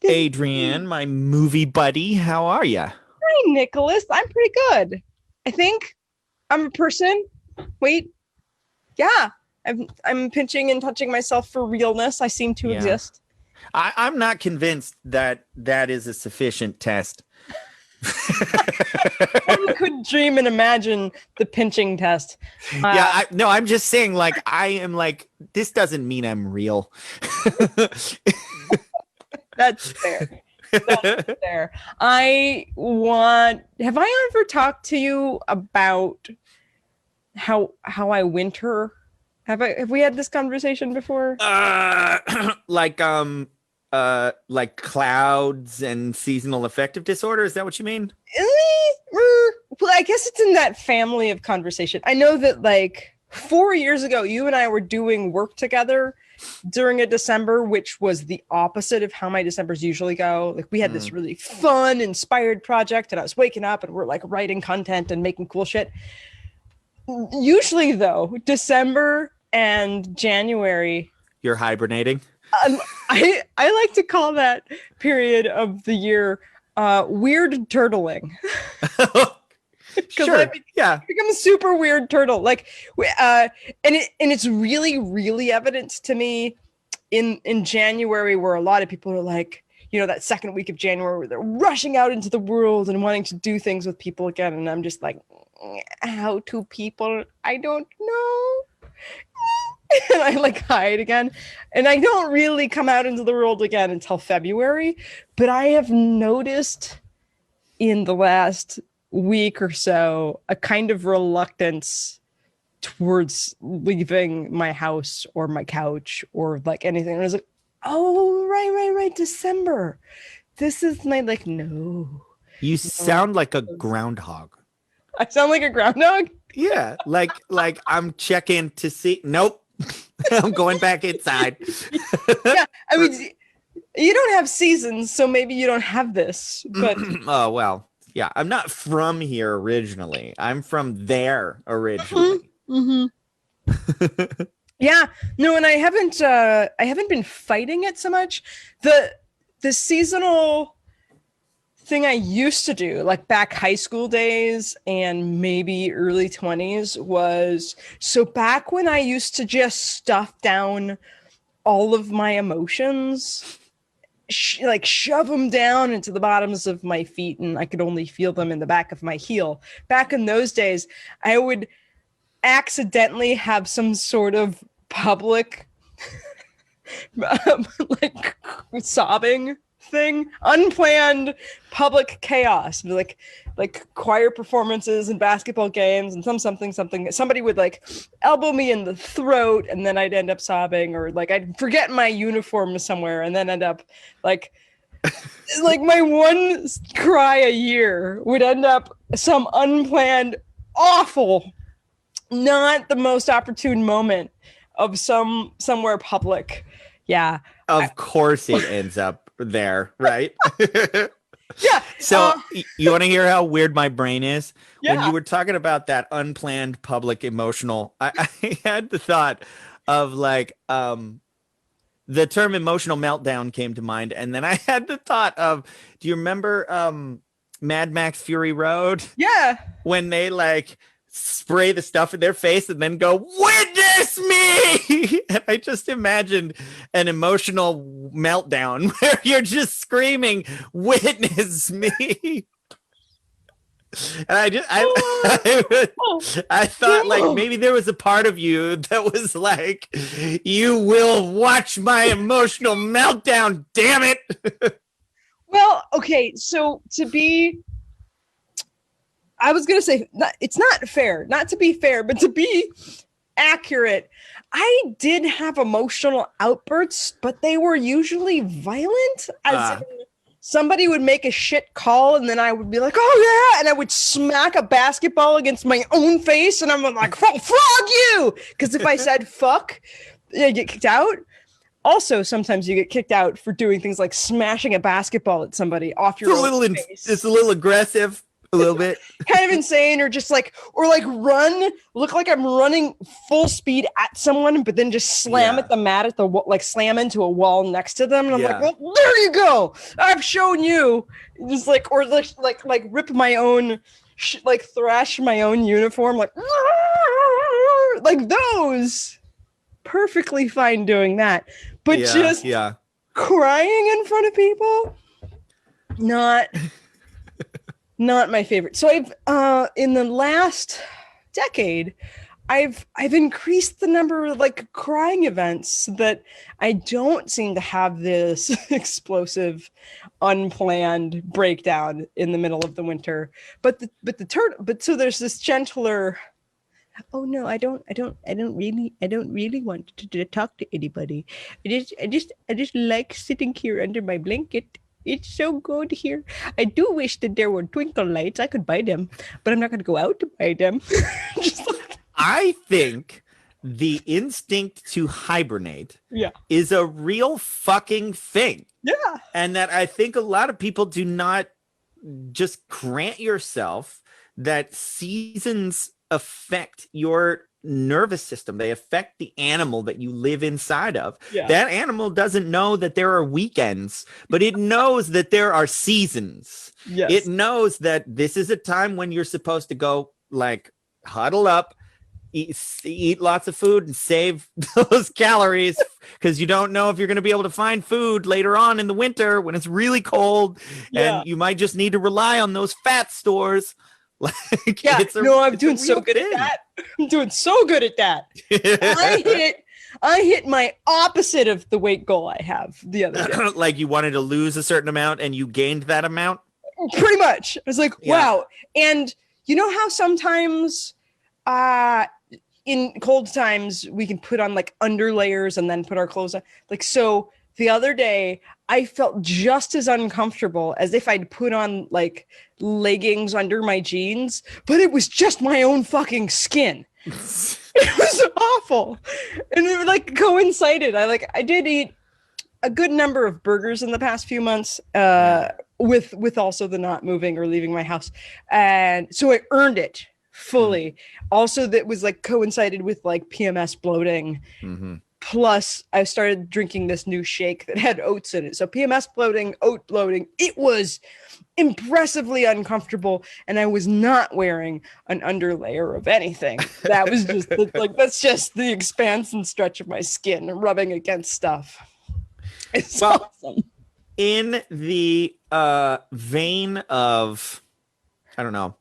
Adrianne, my movie buddy. How are you? Hi, Nicholas. I'm pretty good. I think I'm a person. Wait. Yeah. I'm pinching and touching myself for realness. I seem to exist. I'm not convinced that that is a sufficient test. One could dream and imagine the pinching test. I'm just saying, like, I am like, this doesn't mean I'm real. That's fair. That's fair. Have I ever talked to you about how I winter? Have we had this conversation before? Like clouds and seasonal affective disorder. Is that what you mean? Well, I guess it's in that family of conversation. I know that like 4 years ago, you and I were doing work together during a December, which was the opposite of how my Decembers usually go. Like we had this really fun, inspired project, and I was waking up and we're like writing content and making cool shit. Usually, though, December and January, you're hibernating. I like to call that period of the year weird turtling. Sure. I become a super weird turtle. Like, and it's really, really evident to me in January, where a lot of people are like, you know, that second week of January where they're rushing out into the world and wanting to do things with people again. And I'm just like, how to people? I don't know. And I like hide again. And I don't really come out into the world again until February. But I have noticed in the last week or so a kind of reluctance towards leaving my house or my couch or like anything. And I was like, oh, right. December. This is my like, no. You sound like a groundhog. I sound like a groundhog? Yeah. Like I'm checking to see. Nope. I'm going back inside. Yeah. I mean, you don't have seasons, so maybe you don't have this, but oh, well. Yeah, I'm not from here originally. I'm from there originally. Yeah, no, and I haven't been fighting it so much. The seasonal thing I used to do, like back high school days and maybe early 20s, was so back when I used to just stuff down all of my emotions. Like shove them down into the bottoms of my feet and I could only feel them in the back of my heel. Back in those days, I would accidentally have some sort of public like sobbing thing, unplanned public chaos, like choir performances and basketball games and something. Somebody would like elbow me in the throat and then I'd end up sobbing, or like I'd forget my uniform somewhere and then end up like like my one cry a year would end up some unplanned, awful, not the most opportune moment of somewhere public. Yeah. Of course it ends up there, right? Yeah. So you want to hear how weird my brain is? Yeah. When you were talking about that unplanned public emotional, I had the thought of like the term emotional meltdown came to mind. And then I had the thought of, do you remember Mad Max Fury Road? Yeah. When they like spray the stuff in their face and then go, witness me. And I just imagined an emotional meltdown where you're just screaming, witness me. And I thought like maybe there was a part of you that was like, you will watch my emotional meltdown, damn it. Well, okay, so I was going to say, it's not fair, not to be fair, but to be accurate, I did have emotional outbursts, but they were usually violent. As in somebody would make a shit call, and then I would be like, oh yeah, and I would smack a basketball against my own face, and I'm like, frog you! Because if I said fuck, I get kicked out. Also, sometimes you get kicked out for doing things like smashing a basketball at somebody off your own face. It's a little aggressive. a little bit. Kind of insane, or just like, look like I'm running full speed at someone, but then just slam at the mat at the like slam into a wall next to them, and I'm like, well, there you go, I've shown you. Just like, or like rip my own, like thrash my own uniform, like those. Perfectly fine doing that, but just crying in front of people, not my favorite. So I've in the last decade, I've increased the number of like crying events so that I don't seem to have this explosive, unplanned breakdown in the middle of the winter. But so there's this gentler. Oh no, I don't really want to talk to anybody. I just like sitting here under my blanket. It's so good here. I do wish that there were twinkle lights. I could buy them, but I'm not going to go out to buy them. I think the instinct to hibernate is a real fucking thing. Yeah. And that I think a lot of people do not just grant yourself that seasons affect your nervous system. They affect the animal that you live inside of. That animal doesn't know that there are weekends, but it knows that there are seasons. It knows that this is a time when you're supposed to go like huddle up, eat lots of food and save those calories, because you don't know if you're going to be able to find food later on in the winter when it's really cold, and you might just need to rely on those fat stores. Like, I'm doing so good at that. I'm doing so good at that. I hit my opposite of the weight goal I have the other day. Like you wanted to lose a certain amount and you gained that amount? Pretty much. I was like, wow. And you know how sometimes in cold times we can put on like underlayers and then put our clothes on? Like, so the other day I felt just as uncomfortable as if I'd put on like leggings under my jeans, but it was just my own fucking skin. It was awful. And it like coincided. I did eat a good number of burgers in the past few months, with also the not moving or leaving my house. And so I earned it fully. Also, that was like coincided with like PMS bloating. Plus, I started drinking this new shake that had oats in it. So PMS bloating, oat bloating, it was impressively uncomfortable. And I was not wearing an underlayer of anything. That was just that's just the expanse and stretch of my skin rubbing against stuff. It's awesome. In the vein of, I don't know,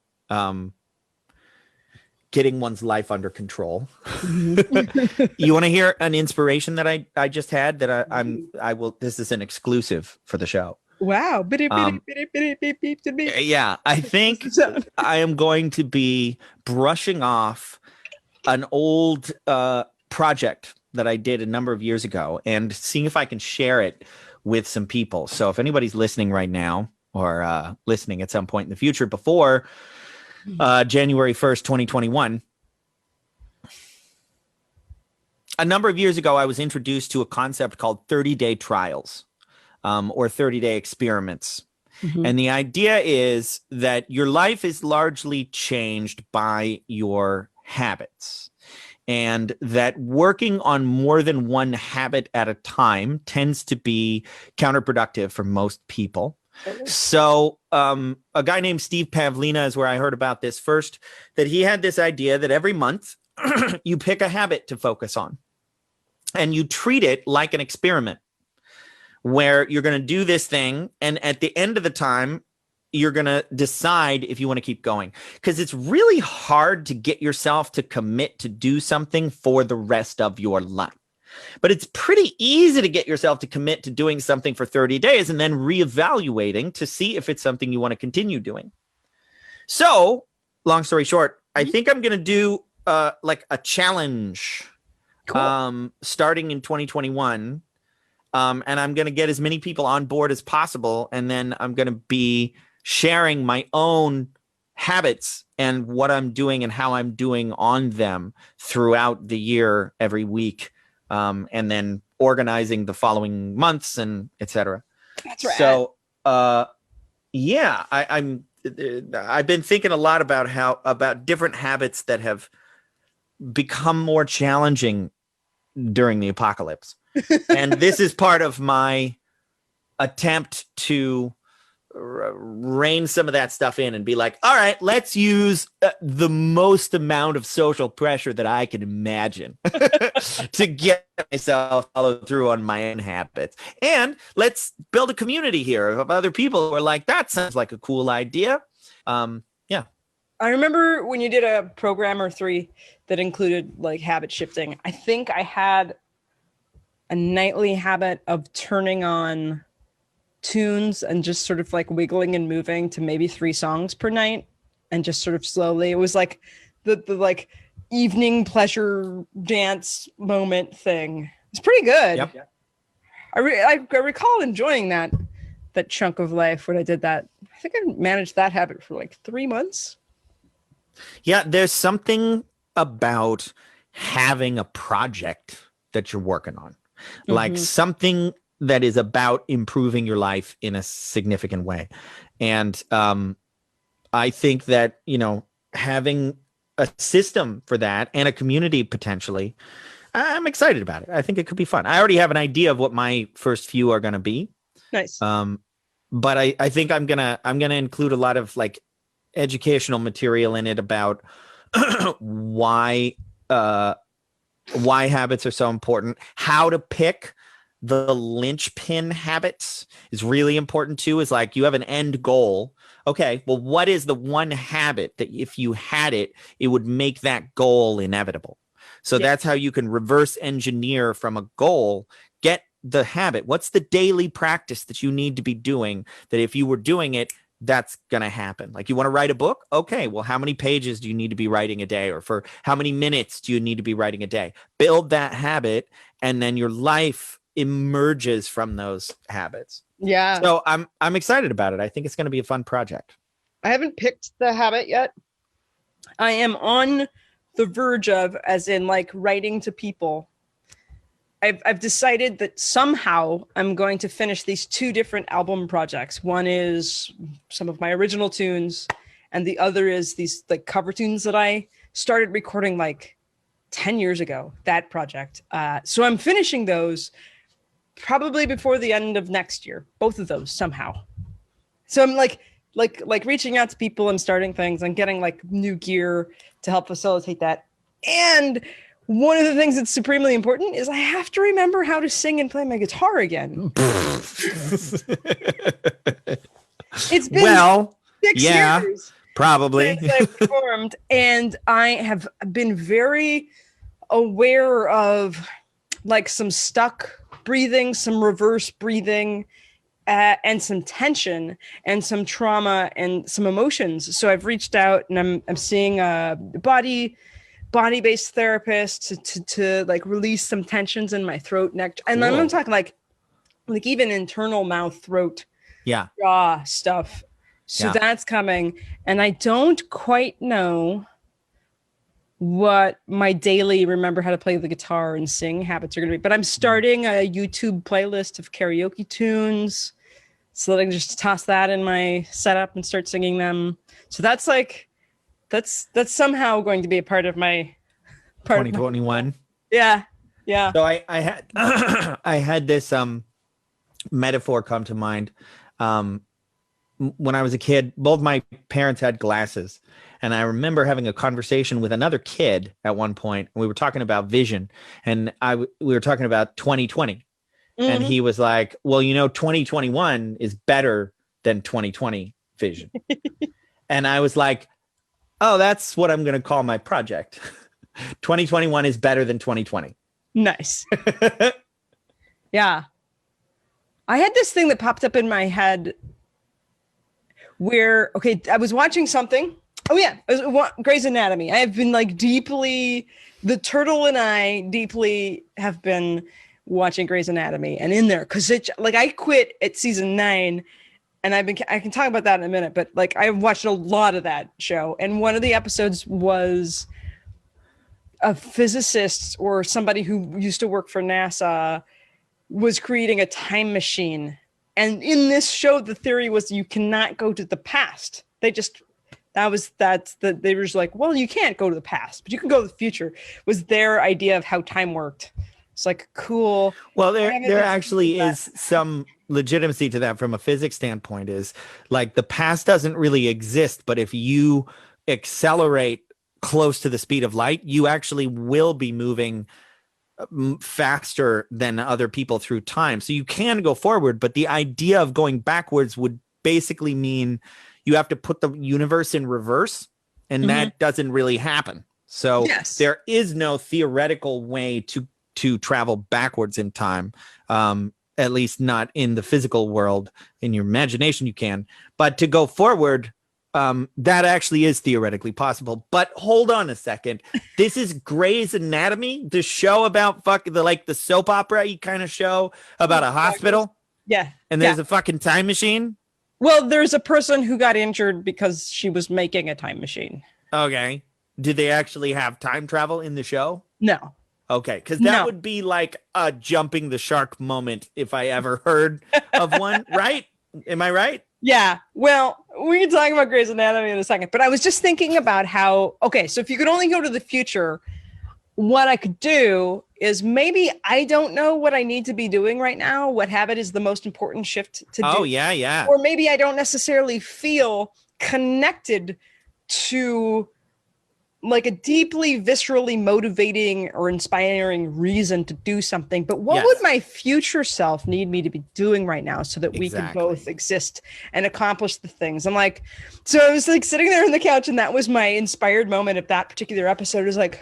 getting one's life under control. You want to hear an inspiration that I just had that I will, this is an exclusive for the show. Wow. Yeah, I think I am going to be brushing off an old project that I did a number of years ago and seeing if I can share it with some people. So if anybody's listening right now or listening at some point in the future before January 1st, 2021. A number of years ago, I was introduced to a concept called 30-day trials or 30-day experiments. And the idea is that your life is largely changed by your habits, and that working on more than one habit at a time tends to be counterproductive for most people. So a guy named Steve Pavlina is where I heard about this first, that he had this idea that every month you pick a habit to focus on and you treat it like an experiment where you're going to do this thing. And at the end of the time, you're going to decide if you want to keep going, because it's really hard to get yourself to commit to do something for the rest of your life. But it's pretty easy to get yourself to commit to doing something for 30 days and then reevaluating to see if it's something you want to continue doing. So, long story short, I think I'm going to do like a challenge starting in 2021. And I'm going to get as many people on board as possible. And then I'm going to be sharing my own habits and what I'm doing and how I'm doing on them throughout the year, every week. And then organizing the following months and etc. That's right. So, yeah, I'm I've been thinking a lot about different habits that have become more challenging during the apocalypse. And this is part of my attempt to rein some of that stuff in and be like, all right, let's use the most amount of social pressure that I can imagine to get myself followed through on my own habits. And let's build a community here of other people who are like, that sounds like a cool idea. Yeah. I remember when you did a program or 3 that included like habit shifting. I think I had a nightly habit of turning on tunes and just sort of like wiggling and moving to maybe 3 songs per night, and just sort of slowly. It was like the like evening pleasure dance moment thing. It's pretty good. Yep. I recall enjoying that chunk of life when I did that. I think I managed that habit for like 3 months. Yeah, there's something about having a project that you're working on, like something that is about improving your life in a significant way. And I think that, having a system for that and a community potentially, I'm excited about it. I think it could be fun. I already have an idea of what my first few are going to be. Nice. But I think I'm gonna include a lot of like educational material in it about why habits are so important, how to pick the linchpin habits is really important too. Is like, you have an end goal. Okay, well, what is the one habit that if you had it, it would make that goal inevitable? So that's how you can reverse engineer from a goal, get the habit. What's the daily practice that you need to be doing that if you were doing it, that's going to happen? Like, you want to write a book? Okay, well, how many pages do you need to be writing a day? Or for how many minutes do you need to be writing a day? Build that habit, and then your life emerges from those habits. Yeah. So I'm excited about it. I think it's going to be a fun project. I haven't picked the habit yet. I am on the verge of, as in like writing to people. I've decided that somehow I'm going to finish these 2 different album projects. One is some of my original tunes, and the other is these like cover tunes that I started recording like 10 years ago, that project. So I'm finishing those probably before the end of next year, both of those somehow. So I'm like reaching out to people and starting things and getting like new gear to help facilitate that. And one of the things that's supremely important is I have to remember how to sing and play my guitar again. It's been 6 years. Probably. Since I've performed, and I have been very aware of like some stuck breathing, some reverse breathing, and some tension and some trauma and some emotions. So I've reached out and I'm seeing a body-based therapist to like release some tensions in my throat, neck, and then I'm talking like even internal mouth, throat, jaw stuff. So that's coming, and I don't quite know what my daily remember how to play the guitar and sing habits are going to be, but I'm starting a YouTube playlist of karaoke tunes so that I can just toss that in my setup and start singing them. So that's like, that's somehow going to be a part of my 2021. Yeah. So I had I had this metaphor come to mind. When I was a kid, both my parents had glasses, and I remember having a conversation with another kid at one point. We were talking about vision, and we were talking about 2020, and he was like, "Well, 2021 is better than 2020 vision," and I was like, "Oh, that's what I'm going to call my project. 2021 is better than 2020." Nice. Yeah, I had this thing that popped up in my head. Where, I was watching something. Oh yeah, it was Grey's Anatomy. I have been like the turtle and I deeply have been watching Grey's Anatomy, and in there, because it's like I quit at season 9, and I can talk about that in a minute, but like I've watched a lot of that show, and one of the episodes was a physicist or somebody who used to work for NASA was creating a time machine. And in this show, the theory was you cannot go to the past they were just like, well, you can't go to the past, but you can go to the future, was their idea of how time worked. It's like, cool. Well, there actually is some legitimacy to that from a physics standpoint. Is like the past doesn't really exist, but if you accelerate close to the speed of light, you actually will be moving faster than other people through time. So you can go forward, but the idea of going backwards would basically mean you have to put the universe in reverse, and that doesn't really happen. So there is no theoretical way to travel backwards in time, at least not in the physical world. In your imagination you can, but to go forward, that actually is theoretically possible. But hold on a second. This is Grey's Anatomy, the show about the soap opera kind of show about a hospital. Yeah. And there's a fucking time machine. Well, there's a person who got injured because she was making a time machine. Okay. Did they actually have time travel in the show? No. Okay, because that would be like a jumping the shark moment if I ever heard of one, right? Am I right? Yeah. Well, we can talk about Grey's Anatomy in a second, but I was just thinking about how, okay, so if you could only go to the future, what I could do is maybe I don't know what I need to be doing right now, what habit is the most important shift to do. Oh, yeah. Or maybe I don't necessarily feel connected to like a deeply viscerally motivating or inspiring reason to do something. But what would my future self need me to be doing right now so that we can both exist and accomplish the things? I'm like, so I was like sitting there on the couch, and that was my inspired moment of that particular episode. It was like,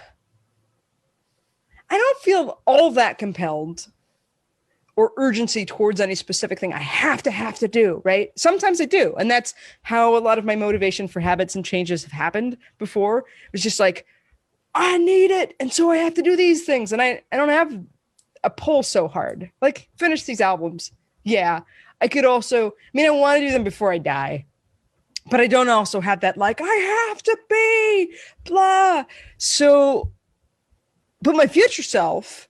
I don't feel all that compelled or urgency towards any specific thing I have to do, right? Sometimes I do. And that's how a lot of my motivation for habits and changes have happened before. It was just like, I need it. And so I have to do these things. And I don't have a pull so hard. Like, finish these albums. Yeah. I could also, I mean, I want to do them before I die. But I don't also have that, like, I have to be, blah. So, but my future self,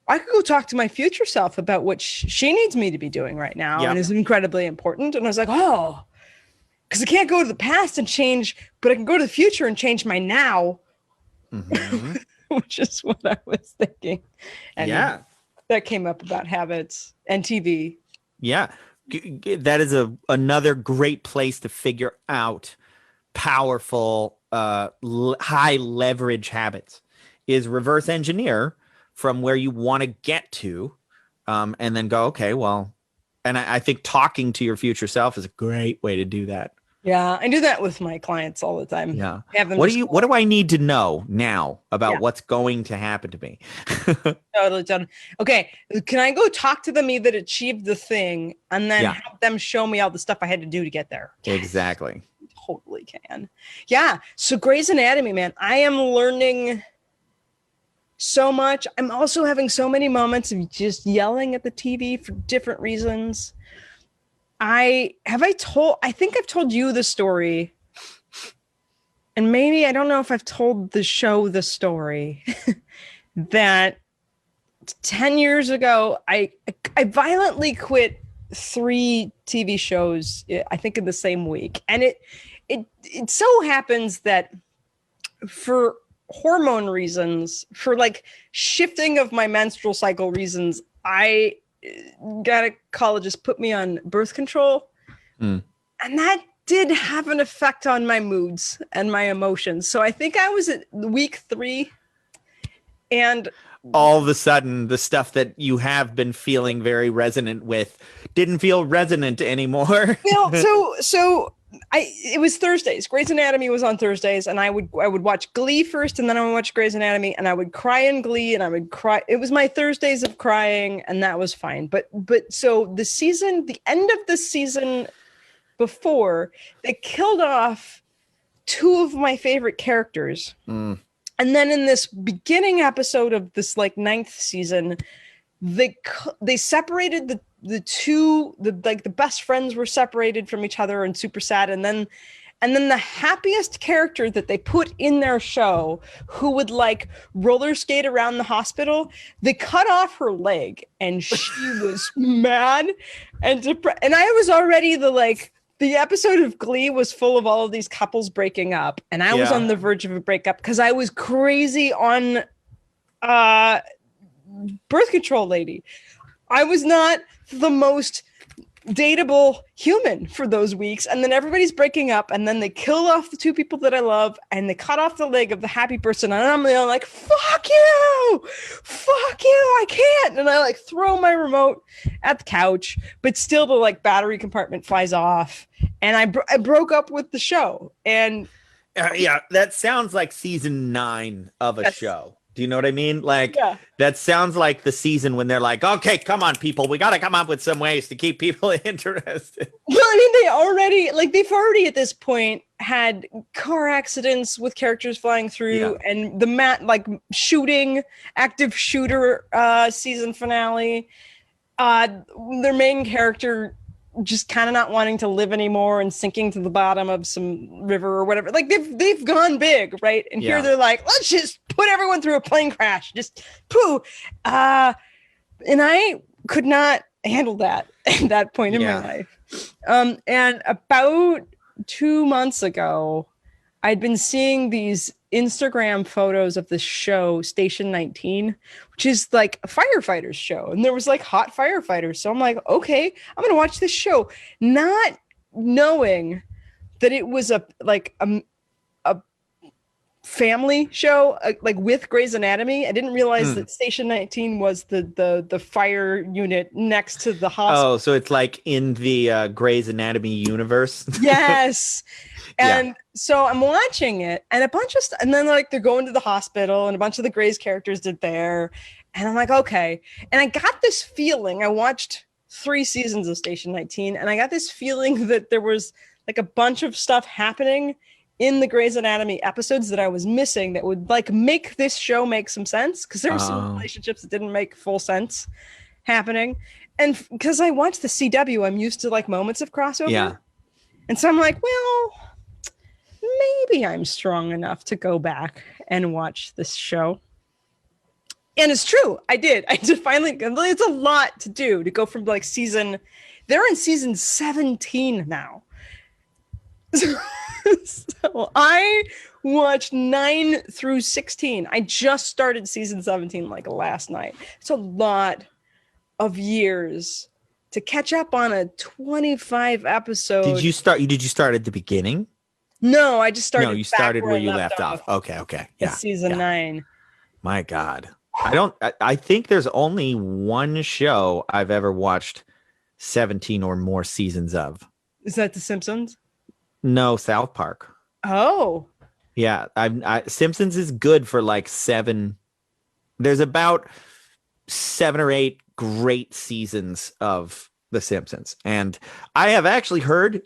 I could go talk to my future self about what she needs me to be doing right now and is incredibly important. And I was like, oh, because I can't go to the past and change, but I can go to the future and change my now, which is what I was thinking. And that came up about habits and TV. Yeah, that is another great place to figure out powerful, high leverage habits is reverse engineer from where you want to get to, and then go, okay, well, and I think talking to your future self is a great way to do that. Yeah, I do that with my clients all the time. Yeah. What do I need to know now about what's going to happen to me? Totally. Okay, can I go talk to the me that achieved the thing and then have them show me all the stuff I had to do to get there? Exactly. Totally can. Yeah. So Grey's Anatomy, man, I am learning so much. I'm also having so many moments of just yelling at the TV for different reasons. I think I've told you the story, and maybe I don't know if I've told the show the story that 10 years ago, I violently quit 3 TV shows, I think in the same week. And it so happens that for hormone reasons, for like shifting of my menstrual cycle reasons, I gynecologist put me on birth control. And that did have an effect on my moods and my emotions. So I think I was at week 3, and all of a sudden the stuff that you have been feeling very resonant with didn't feel resonant anymore. So it was Thursdays. Grey's Anatomy was on Thursdays, and I would watch Glee first, and then I would watch Grey's Anatomy, and I would cry in Glee, and I would cry. It was my Thursdays of crying, and that was fine. But so the end of the season before, they killed off 2 of my favorite characters. And then in this beginning episode of this like 9th season, they separated the 2, the best friends were separated from each other and super sad. And then the happiest character that they put in their show, who would like roller skate around the hospital, they cut off her leg, and she was mad and depressed. And I was already the like the episode of Glee was full of all of these couples breaking up, and I was on the verge of a breakup because I was crazy on birth control lady. I was not the most dateable human for those weeks, and then everybody's breaking up, and then they kill off the two people that I love, and they cut off the leg of the happy person, and I'm like, fuck you, I can't, and I like throw my remote at the couch, but still the like battery compartment flies off, and I broke up with the show. And yeah, that sounds like season 9 of a show. Do you know what I mean? Like, that sounds like the season when they're like, okay, come on, people. We got to come up with some ways to keep people interested. Well, I mean, they've already at this point had car accidents with characters flying through, and the active shooter season finale. Their main character just kind of not wanting to live anymore and sinking to the bottom of some river or whatever. Like they've gone big, right? And here they're like, let's just put everyone through a plane crash. Just poo. And I could not handle that at that point in my life. And about 2 months ago, I'd been seeing these Instagram photos of this show, Station 19, which is like a firefighter's show. And there was like hot firefighters. So I'm like, okay, I'm going to watch this show, not knowing that it was a family show, like with Grey's Anatomy. I didn't realize that Station 19 was the fire unit next to the hospital. Oh, so it's like in the Grey's Anatomy universe. Yes. And so I'm watching it, and a bunch of and then like they're going to the hospital, and a bunch of the Grey's characters did there, and I'm like, okay. And I got this feeling. I watched 3 seasons of Station 19, and I got this feeling that there was like a bunch of stuff happening in the Grey's Anatomy episodes that I was missing that would like make this show make some sense, because there were some relationships that didn't make full sense happening. And because I watched the CW, I'm used to like moments of crossover. Yeah. And so I'm like, well, maybe I'm strong enough to go back and watch this show. And it's true. I did finally. It's a lot to do to go from like they're in season 17 now. So I watched 9 through 16. I just started season 17 like last night. It's a lot of years to catch up on a 25 episode. Did you start at the beginning? No, I just started. No, you started where you left off. Okay. Yeah. Season 9. My God. I think there's only one show I've ever watched 17 or more seasons of. Is that The Simpsons? No, South Park. Oh. Yeah. Simpsons is good for like 7. There's about 7 or 8 great seasons of The Simpsons. And I have actually heard,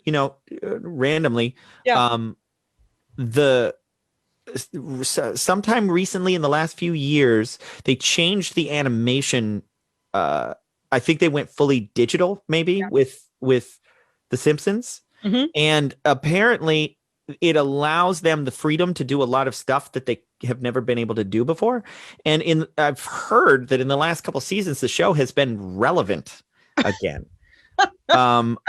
randomly, sometime recently in the last few years, they changed the animation. I think they went fully digital, maybe with The Simpsons. Mm-hmm. And apparently it allows them the freedom to do a lot of stuff that they have never been able to do before. And I've heard that in the last couple seasons, the show has been relevant again.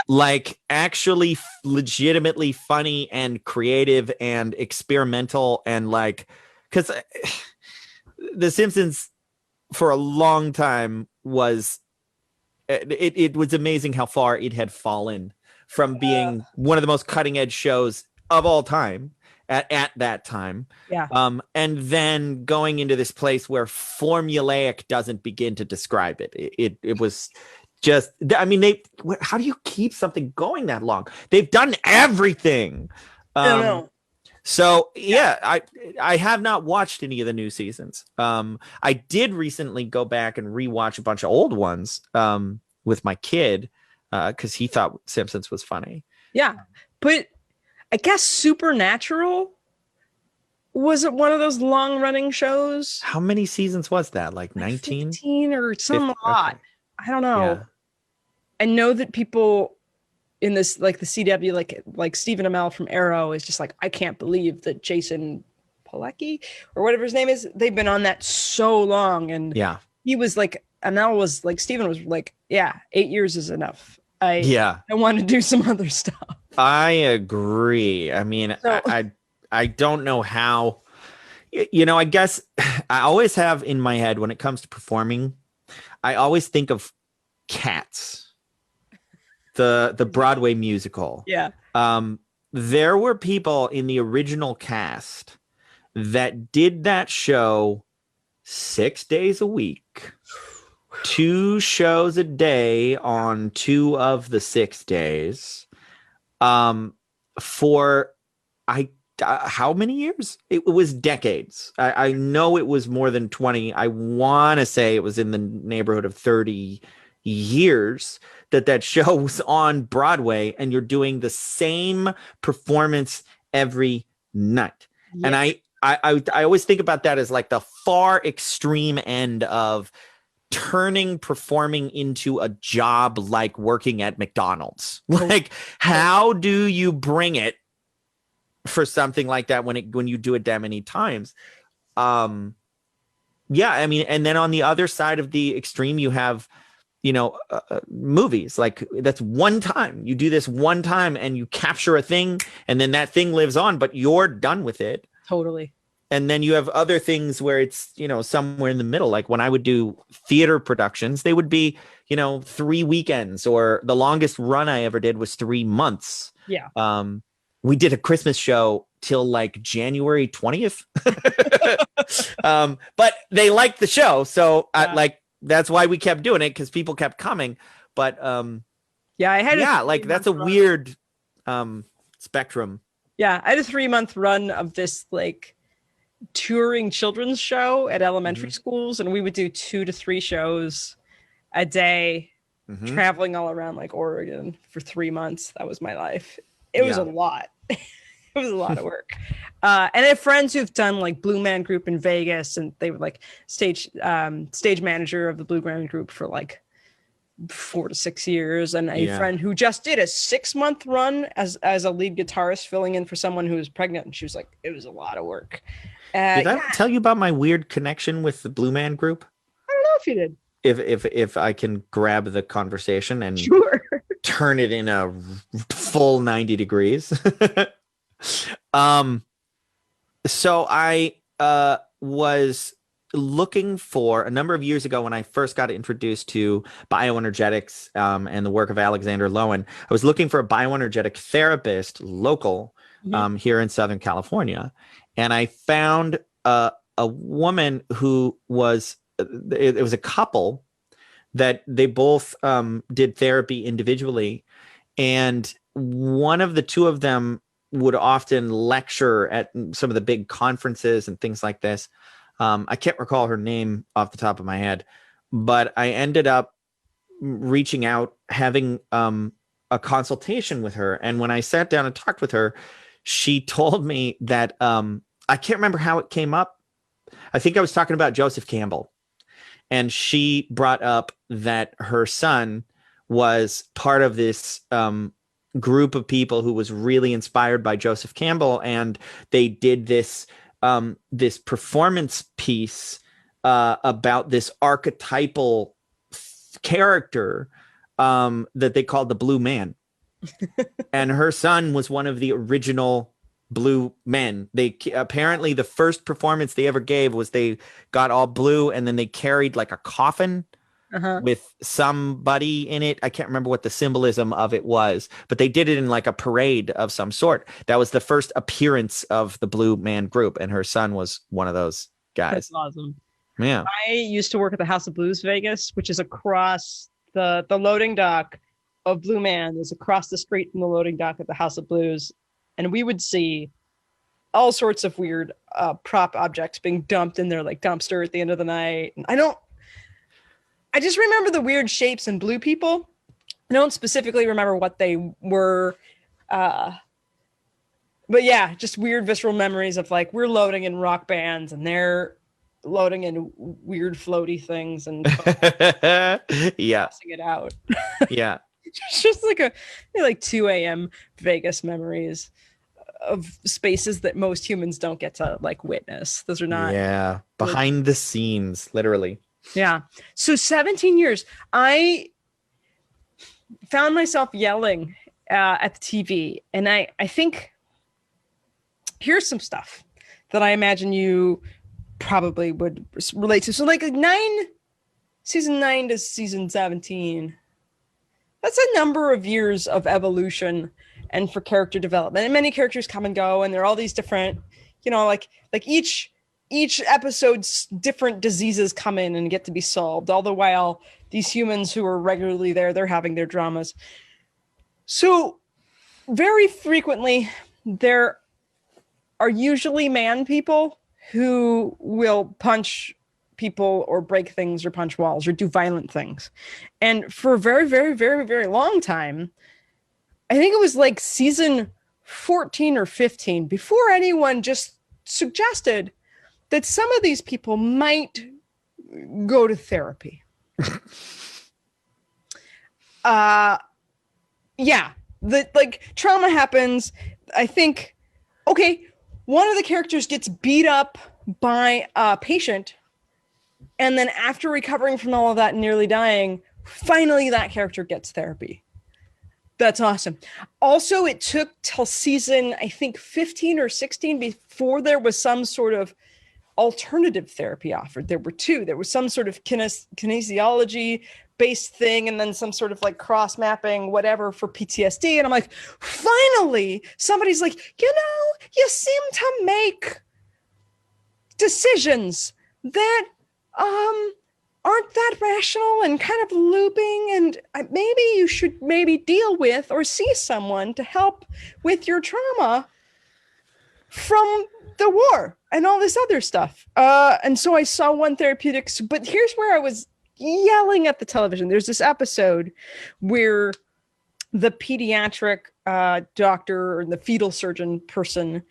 Like actually legitimately funny and creative and experimental, and like, because The Simpsons for a long time was it was amazing how far it had fallen from being one of the most cutting edge shows of all time at that time. Yeah. And then going into this place where formulaic doesn't begin to describe it. It was just, I mean, how do you keep something going that long? They've done everything. I don't know. So yeah, I have not watched any of the new seasons. I did recently go back and rewatch a bunch of old ones with my kid because he thought Simpsons was funny. Yeah, but I guess Supernatural was it one of those long running shows? How many seasons was that? Like 19? 15 or some lot. Okay. I don't know. Yeah. I know that people in this, like the CW, like Stephen Amell from Arrow is just like, I can't believe that Jason Palecki or whatever his name is, they've been on that so long. And he was like, Amell was like, Stephen was like, 8 years is enough. I want to do some other stuff. I agree. I mean, So I don't know how, I guess I always have in my head when it comes to performing, I always think of Cats, the Broadway musical. yeah. Um, there were people in the original cast that did that show 6 days a week, 2 shows a day on 2 of the 6 days, um, for I how many years? It was decades. I know it was more than 20. I want to say it was in the neighborhood of 30 years that show was on Broadway, and you're doing the same performance every night. And Yeah. I always think about that as like the far extreme end of turning performing into a job like working at McDonald's. Like, how do you bring it for something like that when you do it that many times? Yeah, I mean, and then on the other side of the extreme, you have, movies. Like, that's one time you do this one time and you capture a thing, and then that thing lives on, but you're done with it. Totally. And then you have other things where it's, somewhere in the middle. Like when I would do theater productions, they would be, 3 weekends, or the longest run I ever did was 3 months. Yeah. We did a Christmas show till like January 20th. But they liked the show. So that's why we kept doing it, because people kept coming. But yeah, I had that's a weird spectrum. Yeah, I had a 3-month run of this like touring children's show at elementary schools, and we would do 2 to 3 shows a day, traveling all around like Oregon for 3 months. That was my life. It was a lot. It was a lot of work. And I have friends who've done like Blue Man Group in Vegas, and they were like stage manager of the Blue Man Group for like 4 to 6 years. And a friend who just did a 6-month run as a lead guitarist, filling in for someone who was pregnant, and she was like, it was a lot of work. Did I tell you about my weird connection with the Blue Man Group? I don't know if you did. If I can grab the conversation and Sure. turn it in a full 90 degrees. So I was looking for, a number of years ago when I first got introduced to bioenergetics and the work of Alexander Lowen, I was looking for a bioenergetic therapist local here in Southern California. And I found a woman who was, it was a couple that they both did therapy individually. And one of the two of them would often lecture at some of the big conferences and things like this. I can't recall her name off the top of my head, but I ended up reaching out, having a consultation with her. And when I sat down and talked with her, she told me that I can't remember how it came up. I think I was talking about Joseph Campbell. And she brought up that her son was part of this group of people who was really inspired by Joseph Campbell, and they did this this performance piece about this archetypal character that they called the Blue Man. And her son was one of the original Blue Men. They apparently, the first performance they ever gave was they got all blue, and then they carried like a coffin with somebody in it. I can't remember what the symbolism of it was, but they did it in like a parade of some sort. That was the first appearance of the Blue Man Group, and her son was one of those guys. That's awesome. Yeah. I used to work at the House of Blues Vegas, which is across the loading dock of Blue Man is across the street from the loading dock at the House of Blues. And we would see all sorts of weird prop objects being dumped in their like dumpster at the end of the night. And I just remember the weird shapes and blue people. I don't specifically remember what they were. But yeah, just weird visceral memories of like, we're loading in rock bands and they're loading in weird floaty things and passing it out. Yeah. It's just like 2 a.m. Vegas memories of spaces that most humans don't get to like witness. Those are not. Yeah. Behind the scenes, literally. Yeah. So 17 years, I found myself yelling at the TV. And I think here's some stuff that I imagine you probably would relate to. So like season 9 to season 17, that's a number of years of evolution and for character development. And many characters come and go, and there are all these different, like each episode's different diseases come in and get to be solved. All the while, these humans who are regularly there, they're having their dramas. So very frequently, there are usually man people who will punch people or break things or punch walls or do violent things. And for a very, very, very, very long time, I think it was like season 14 or 15, before anyone just suggested that some of these people might go to therapy. Trauma happens. I think, okay, one of the characters gets beat up by a patient, and then after recovering from all of that and nearly dying, finally that character gets therapy. That's awesome. Also, it took till season, I think 15 or 16 before there was some sort of alternative therapy offered. There were two. There was some sort of kinesiology based thing, and then some sort of like cross mapping, whatever, for PTSD. And I'm like, finally, somebody's like, you seem to make decisions that aren't that rational and kind of looping, and maybe you should deal with or see someone to help with your trauma from the war and all this other stuff. And so I saw one therapeutic, but here's where I was yelling at the television. There's this episode where the pediatric doctor or the fetal surgeon person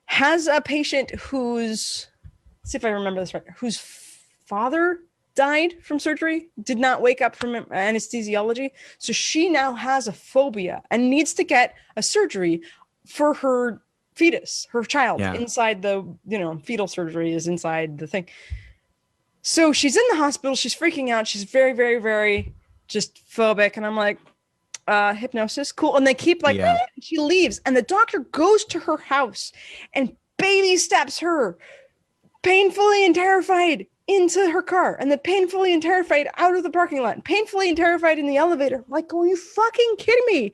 has a patient whose, let's see if I remember this right, whose father died from surgery, did not wake up from anesthesiology. So she now has a phobia and needs to get a surgery for her fetus, her child, inside the, fetal surgery is inside the thing. So she's in the hospital. She's freaking out. She's very, very, very just phobic. And I'm like, hypnosis, cool. And they keep like, she leaves. And the doctor goes to her house and baby steps her painfully and terrified into her car, and then painfully and terrified out of the parking lot, painfully and terrified in the elevator. Like, are you fucking kidding me?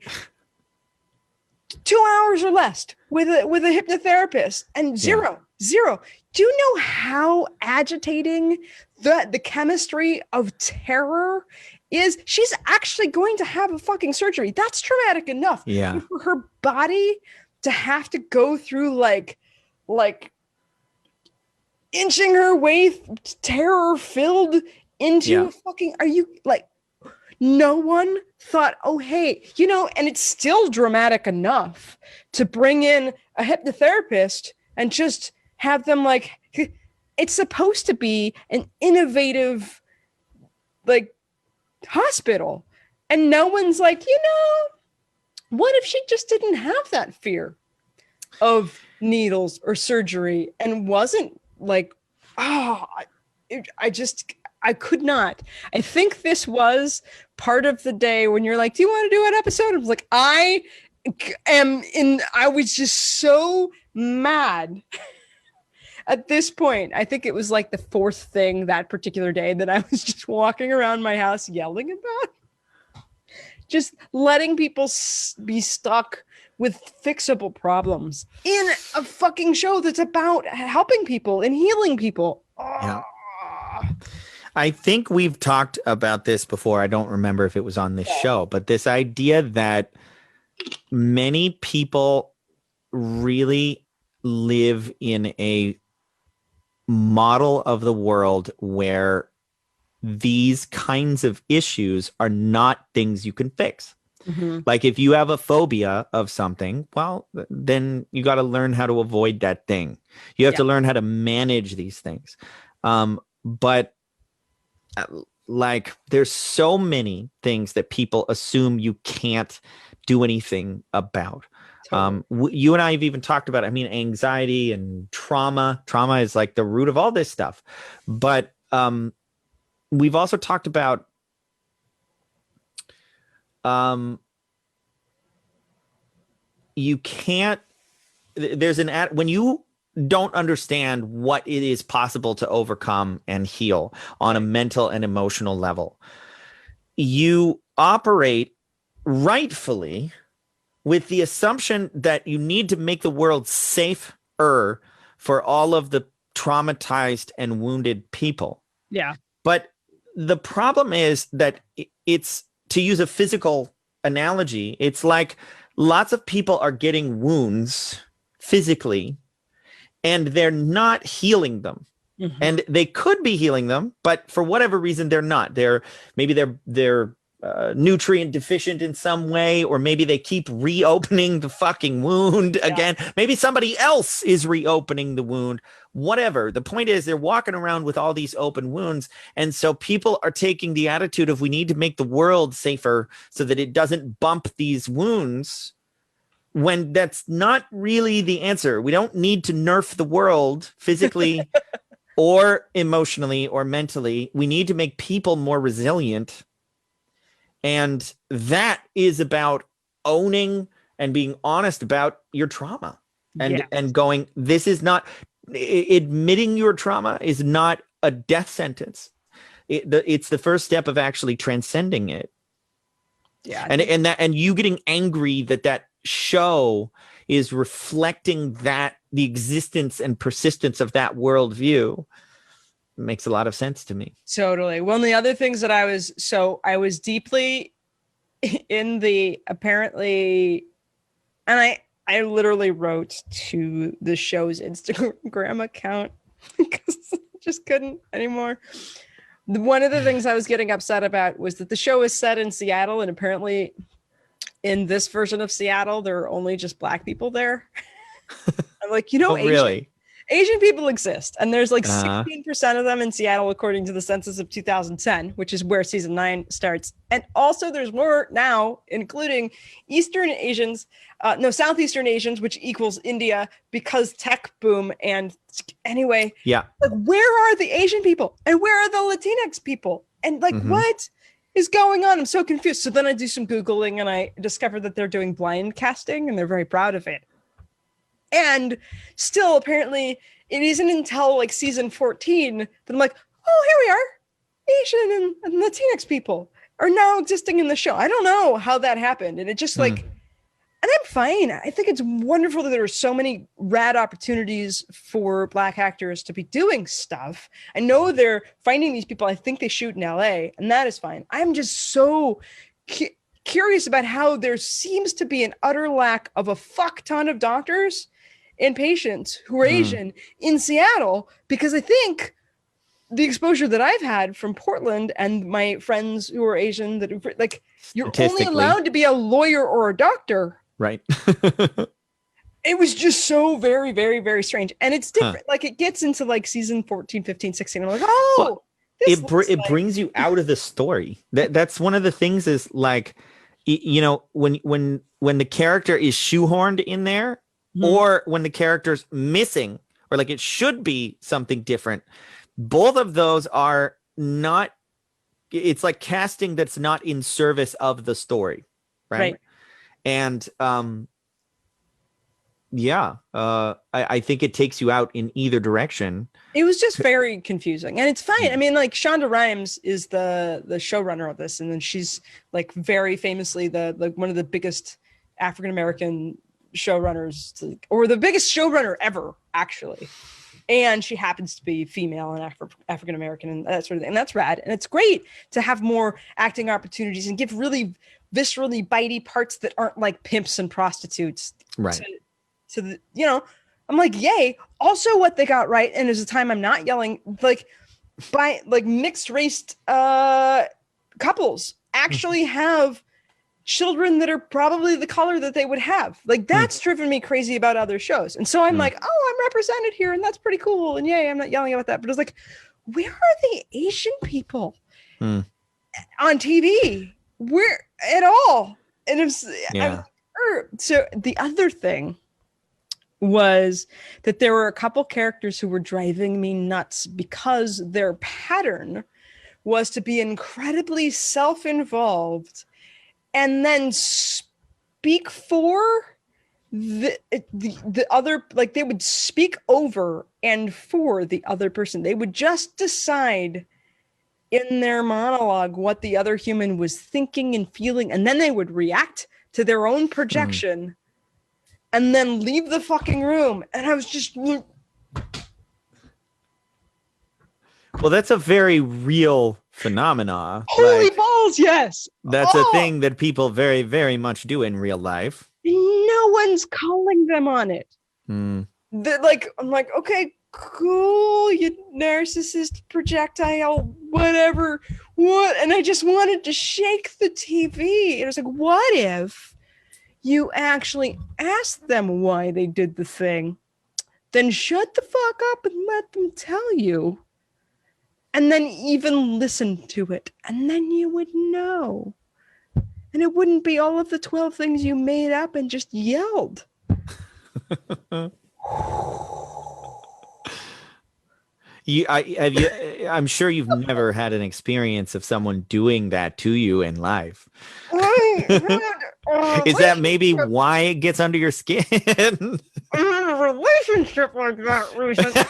2 hours or less with a hypnotherapist, and zero. Do you know how agitating the chemistry of terror is? She's actually going to have a fucking surgery. That's traumatic enough. Yeah. And for her body to have to go through like inching her way terror filled into fucking, are you like, no one thought, oh, hey, and it's still dramatic enough to bring in a hypnotherapist and just have them like, it's supposed to be an innovative like hospital. And no one's like, what if she just didn't have that fear of needles or surgery and wasn't like, I could not. I think this was part of the day when you're like, do you want to do an episode? I was like, I was just so mad at this point. I think it was like the fourth thing that particular day that I was just walking around my house yelling about. Just letting people be stuck with fixable problems in a fucking show that's about helping people and healing people. Yeah. I think we've talked about this before. I don't remember if it was on this show, but this idea that many people really live in a model of the world where these kinds of issues are not things you can fix. Mm-hmm. Like if you have a phobia of something, well, then you got to learn how to avoid that thing. You have to learn how to manage these things. But like there's so many things that people assume you can't do anything about. Totally. You and I have even talked about, anxiety and trauma. Trauma is like the root of all this stuff. But we've also talked about you can't, there's when you don't understand what it is possible to overcome and heal on a mental and emotional level, you operate rightfully with the assumption that you need to make the world safer for all of the traumatized and wounded people. Yeah. But the problem is that it's, to use a physical analogy, it's like lots of people are getting wounds physically and they're not healing them. Mhm. And they could be healing them, but for whatever reason, they're not. They're nutrient deficient in some way, or maybe they keep reopening the fucking wound again. Maybe somebody else is reopening the wound. Whatever. The point is, they're walking around with all these open wounds, and so people are taking the attitude of we need to make the world safer so that it doesn't bump these wounds, when that's not really the answer. We don't need to nerf the world physically or emotionally or mentally. We need to make people more resilient. And that is about owning and being honest about your trauma and going, this is not, admitting your trauma is not a death sentence. It's the first step of actually transcending it. Yeah. And you getting angry that show is reflecting that the existence and persistence of that worldview makes a lot of sense to me. Totally. One of the other things that I was deeply in the apparently, and I literally wrote to the show's Instagram account because I just couldn't anymore. One of the things I was getting upset about was that the show is set in Seattle, and apparently in this version of Seattle, there are only just Black people there. I'm like, really? Asian people exist, and there's like 16% of them in Seattle, according to the census of 2010, which is where season 9 starts. And also there's more now, including Southeastern Asians, which equals India, because tech boom. And anyway, like, where are the Asian people and where are the Latinx people? And like, what is going on? I'm so confused. So then I do some Googling and I discovered that they're doing blind casting and they're very proud of it. And still, apparently, it isn't until like season 14 that I'm like, oh, here we are. Asian and Latinx people are now existing in the show. I don't know how that happened. And it just like, and I'm fine. I think it's wonderful that there are so many rad opportunities for Black actors to be doing stuff. I know they're finding these people. I think they shoot in LA, and that is fine. I'm just so curious about how there seems to be an utter lack of a fuck ton of doctors and patients who are Asian in Seattle, because I think the exposure that I've had from Portland and my friends who are Asian, that like, you're only allowed to be a lawyer or a doctor. Right. It was just so very, very, very strange. And it's different. Like it gets into like season 14, 15, 16. I'm like, oh, it brings you out of the story. That's one of the things is like, when the character is shoehorned in there, or when the character's missing, or like it should be something different, both of those are not, it's like casting that's not in service of the story. Right. And I think it takes you out in either direction. It was just very confusing, and it's fine. I mean, like Shonda Rhimes is the showrunner of this, and then she's like very famously one of the biggest African American showrunners, or the biggest showrunner ever, actually. And she happens to be female and African American and that sort of thing. And that's rad. And it's great to have more acting opportunities and give really viscerally bitey parts that aren't like pimps and prostitutes. Right. To the, I'm like, yay. Also what they got right, and there's a time I'm not yelling, like by like mixed race couples actually have children that are probably the color that they would have. Like that's driven me crazy about other shows. And so I'm like, oh, I'm represented here and that's pretty cool. And yay, I'm not yelling about that. But it's like, where are the Asian people on TV? Where at all? And it's so the other thing was that there were a couple characters who were driving me nuts because their pattern was to be incredibly self-involved and then speak for the other, like, they would speak over and for the other person. They would just decide in their monologue what the other human was thinking and feeling, and then they would react to their own projection and then leave the fucking room. And I was just, well, that's a very real phenomena. holy Like, balls, yes. that's a thing that people very, very much do in real life. No one's calling them on it. Like, I'm like, okay, cool, you narcissist projectile, whatever. What? And I just wanted to shake the TV. And I was like, what if you actually asked them why they did the thing? Then shut the fuck up and let them tell you. And then even listen to it. And then you would know. And it wouldn't be all of the 12 things you made up and just yelled. I'm sure you've never had an experience of someone doing that to you in life. Is that maybe why it gets under your skin? I'm in a relationship like that recently.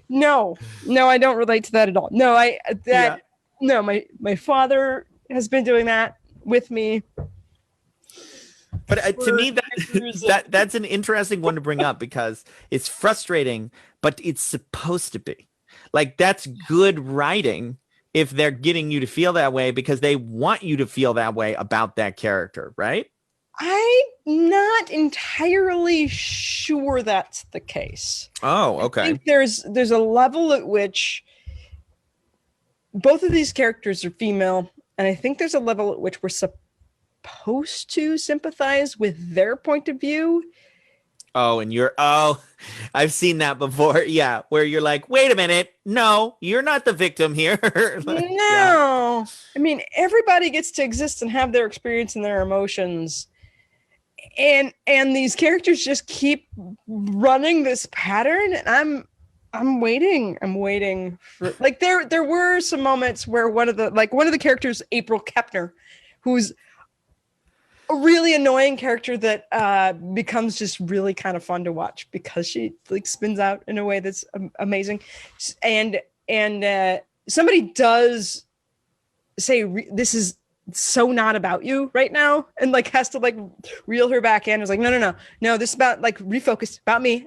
No, I don't relate to that at all. No, my father has been doing that with me. But to me, that's an interesting one to bring up because it's frustrating, but it's supposed to be. Like, that's good writing if they're getting you to feel that way because they want you to feel that way about that character, right? I'm not entirely sure that's the case. Oh, okay. I think there's a level at which both of these characters are female, and I think there's a level at which we're supposed to sympathize with their point of view. I've seen that before. Yeah, where you're like, wait a minute, no, you're not the victim here. No, I mean, everybody gets to exist and have their experience and their emotions. And these characters just keep running this pattern, and I'm waiting for, like, there were some moments where one of the characters, April Kepner, who's a really annoying character that becomes just really kind of fun to watch because she, like, spins out in a way that's amazing. And somebody does say, this is so not about you right now, and, like, has to, like, reel her back in. It's like, no, this is about, like, refocus, about me.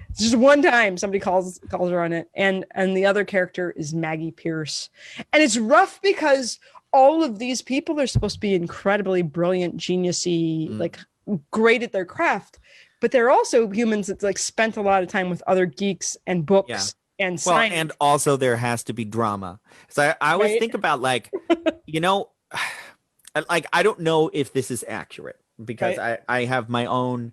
It's just one time somebody calls her on it. And the other character is Maggie Pierce. And it's rough because all of these people are supposed to be incredibly brilliant, geniusy, like, great at their craft, but they're also humans that, like, spent a lot of time with other geeks and books and science. Well, and also there has to be drama. So I always think about, like, like, I don't know if this is accurate because I have my own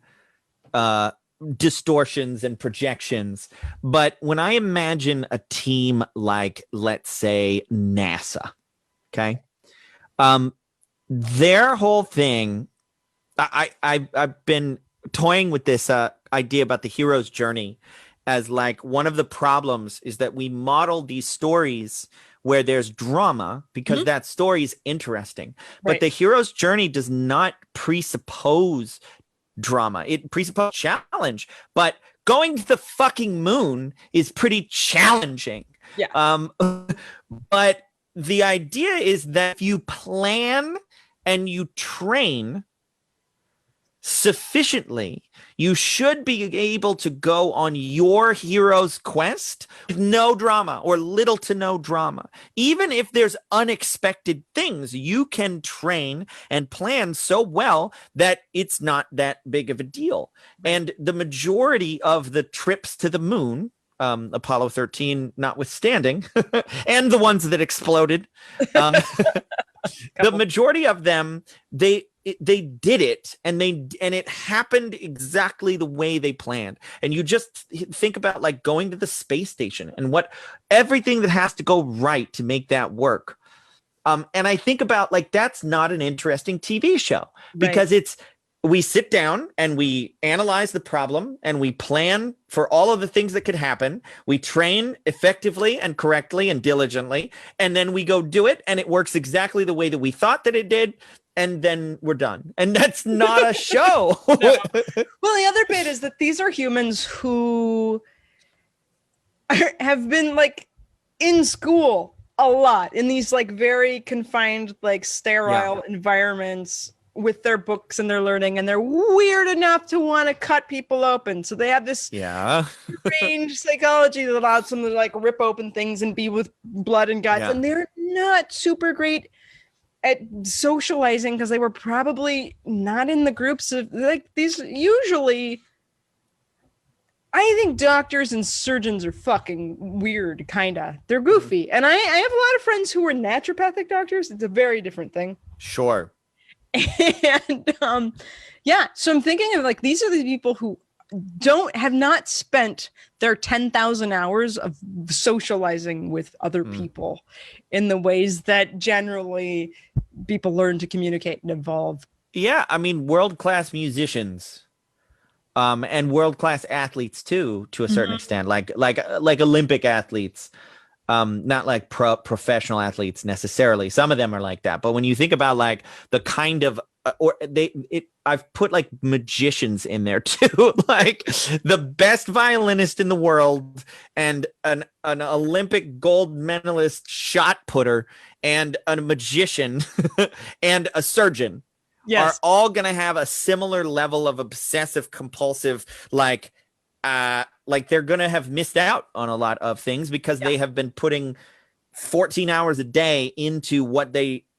distortions and projections, but when I imagine a team like, let's say, NASA, okay, their whole thing, I've been toying with this idea about the hero's journey as, like, one of the problems is that we model these stories where there's drama because that story is interesting, but the hero's journey does not presuppose drama. It presupposes challenge, but going to the fucking moon is pretty challenging. But the idea is that if you plan and you train sufficiently, you should be able to go on your hero's quest with no drama or little to no drama. Even if there's unexpected things, you can train and plan so well that it's not that big of a deal. And the majority of the trips to the moon, Apollo 13 notwithstanding, and the ones that exploded, the majority of them, they did it, and it happened exactly the way they planned. And you just think about, like, going to the space station and everything that has to go right to make that work. And I think about, like, that's not an interesting TV show because it's we sit down and we analyze the problem and we plan for all of the things that could happen. We train effectively and correctly and diligently, and then we go do it, and it works exactly the way that we thought that it did, and then we're done. And that's not a show. No. Well, the other bit is that these are humans who have been like in school a lot in these like very confined, like sterile environments with their books and their learning, and they're weird enough to want to cut people open. So they have this strange psychology that allows them to like rip open things and be with blood and guts. And they're not super great at socializing because they were probably not in the groups of like these. Usually, I think doctors and surgeons are fucking weird, kinda. They're goofy. And I have a lot of friends who are naturopathic doctors. It's a very different thing. Sure. And so I'm thinking of like, these are the people who have not spent their 10,000 hours of socializing with other people in the ways that generally people learn to communicate and evolve. Yeah, I mean, world-class musicians, and world-class athletes too, to a certain extent, like Olympic athletes. Not like professional athletes necessarily. Some of them are like that. But when you think about like the kind of, I've put like magicians in there too, like the best violinist in the world and an Olympic gold medalist shot putter and a magician and a surgeon are all going to have a similar level of obsessive compulsive, like they're going to have missed out on a lot of things because they have been putting 14 hours a day into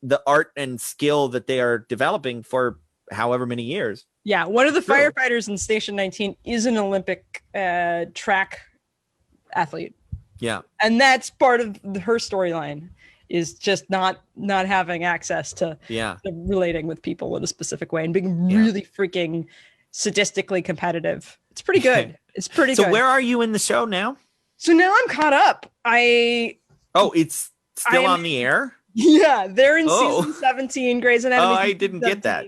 the art and skill that they are developing for however many years. Yeah. One of the firefighters in Station 19 is an Olympic track athlete. Yeah. And that's part of her storyline, is just not having access to relating with people in a specific way and being really freaking sadistically competitive. It's pretty good. It's pretty good. So where are you in the show now? So now I'm caught up. It's still on the air? Yeah, they're in season 17, Grey's Anatomy. Oh, I didn't get that.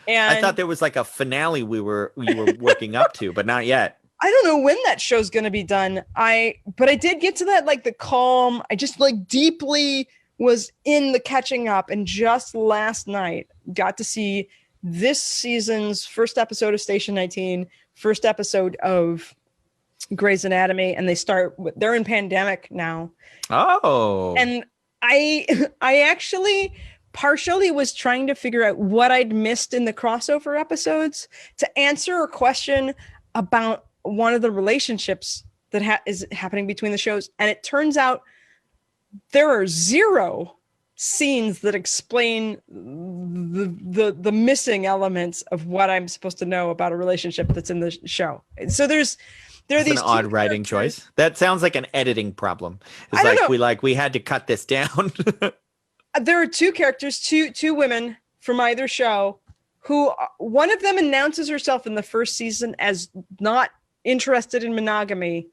And I thought there was like a finale we were working up to, but not yet. I don't know when that show's going to be done. But I did get to that, like the calm. I just like deeply was in the catching up, and just last night got to see this season's first episode of Station 19, first episode of Grey's Anatomy, and they're in pandemic now. Oh. And I actually partially was trying to figure out what I'd missed in the crossover episodes to answer a question about one of the relationships that is happening between the shows. And it turns out there are 0 scenes that explain the missing elements of what I'm supposed to know about a relationship that's in the show. So there are these an odd writing choice. That sounds like an editing problem. It's we had to cut this down. There are 2 characters, two women from either show, who one of them announces herself in the first season as not interested in monogamy,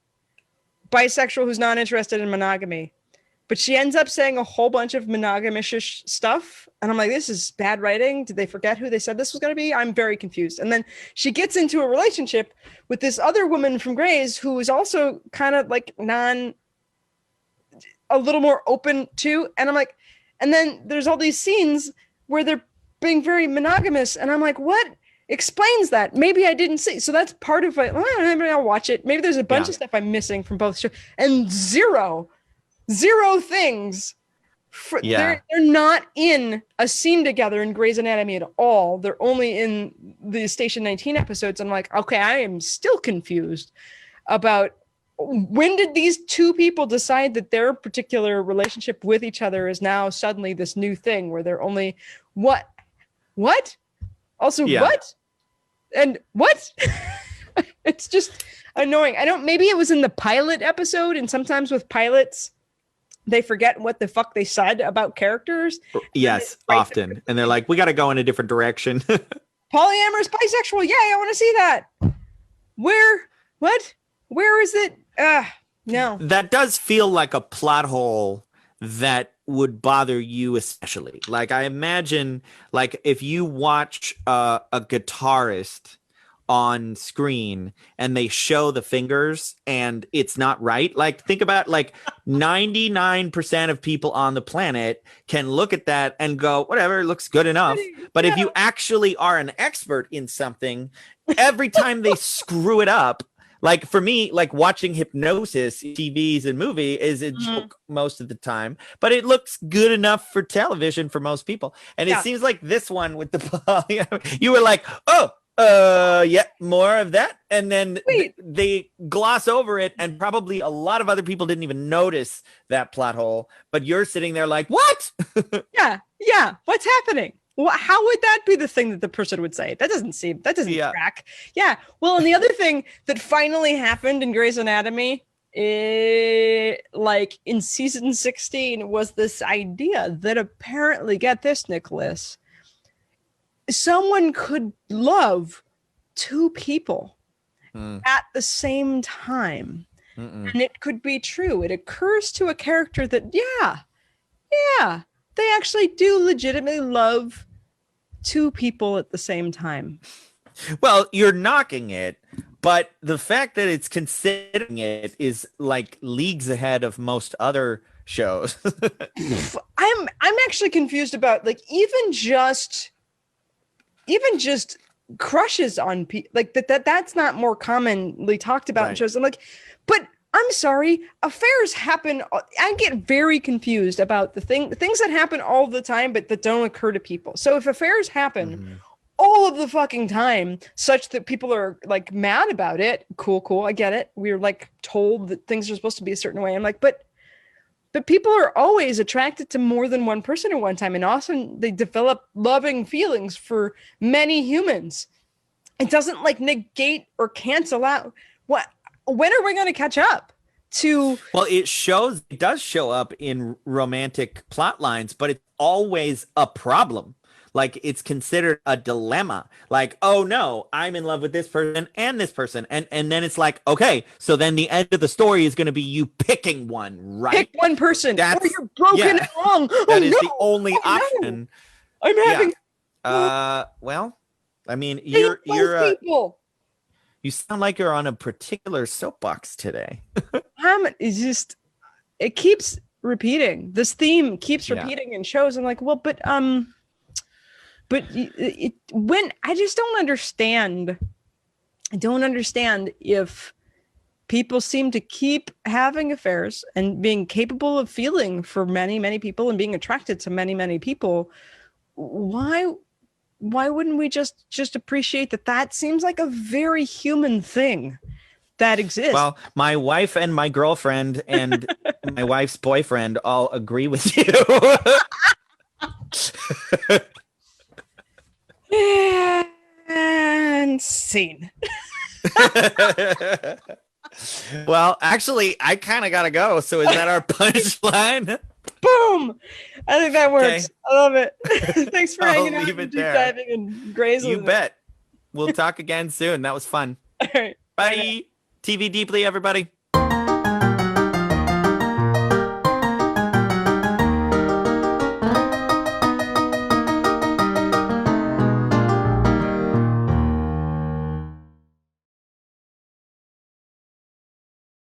bisexual who's not interested in monogamy. But she ends up saying a whole bunch of monogamish stuff. And I'm like, this is bad writing. Did they forget who they said this was going to be? I'm very confused. And then she gets into a relationship with this other woman from Grey's who is also kind of like a little more open to. And I'm like, and then there's all these scenes where they're being very monogamous. And I'm like, what explains that? Maybe I didn't see. So that's part of it. Maybe I'll watch it. Maybe there's a bunch of stuff I'm missing from both shows. And zero things. They're not in a scene together in Grey's Anatomy at all. They're only in the Station 19 episodes. I'm like, okay, I am still confused about when did these 2 people decide that their particular relationship with each other is now suddenly this new thing where they're only what? Also, what? And what? It's just annoying. Maybe it was in the pilot episode, and sometimes with pilots, they forget what the fuck they said about characters. Yes, often. And they're like, we got to go in a different direction. Polyamorous bisexual. Yay, I want to see that. Where is it? No. That does feel like a plot hole that would bother you especially? Like, I imagine, like, if you watch a guitarist on screen and they show the fingers and it's not right. Like, think about, like, 99% of people on the planet can look at that and go, whatever, it looks good enough. But if you actually are an expert in something, every time they screw it up, like for me, like watching Hypnosis TVs and movie is a joke most of the time, but it looks good enough for television for most people. And it seems like this one with the you were like, oh, yeah, more of that. And then they gloss over it, and probably a lot of other people didn't even notice that plot hole, but you're sitting there like, what? yeah, what's happening? Well, how would that be the thing that the person would say? That doesn't track. Yeah. Well, and the other thing that finally happened in Grey's Anatomy, like in season 16, was this idea that apparently, get this, Nicholas, someone could love two people at the same time. And it could be true. It occurs to a character that, they actually do legitimately love two people at the same time. Well, you're knocking it, but the fact that it's considering it is like leagues ahead of most other shows. I'm actually confused about, like, even just crushes on people, like that's not more commonly talked about in shows. I'm like, but I'm sorry, affairs happen. I get very confused about the things that happen all the time, but that don't occur to people. So if affairs happen all of the fucking time, such that people are like mad about it, cool, I get it. We're like told that things are supposed to be a certain way. I'm like, but people are always attracted to more than one person at one time, and often they develop loving feelings for many humans. It doesn't like negate or cancel out what. When are we going to catch up to? Well, it does show up in romantic plot lines, but it's always a problem. Like, it's considered a dilemma. Like, oh no, I'm in love with this person and this person. And then it's like, okay, so then the end of the story is going to be you picking one, right? Pick one person, or you're broken and wrong. That is the only option. No. I'm having. Well, I mean, you're people. You sound like you're on a particular soapbox today. It keeps repeating. This theme keeps repeating in shows. I'm like, well, but when I just don't understand. I don't understand if people seem to keep having affairs and being capable of feeling for many, many people and being attracted to many, many people. Why wouldn't we just appreciate that seems like a very human thing that exists? Well, my wife and my girlfriend and my wife's boyfriend all agree with you. And scene. Well, actually, I kind of got to go. So is that our punchline? Boom! I think that works. Okay. I love it. Thanks for hanging out and deep diving in Grey's. You bet. We'll talk again soon. That was fun. All right. Bye. TV Deeply, everybody.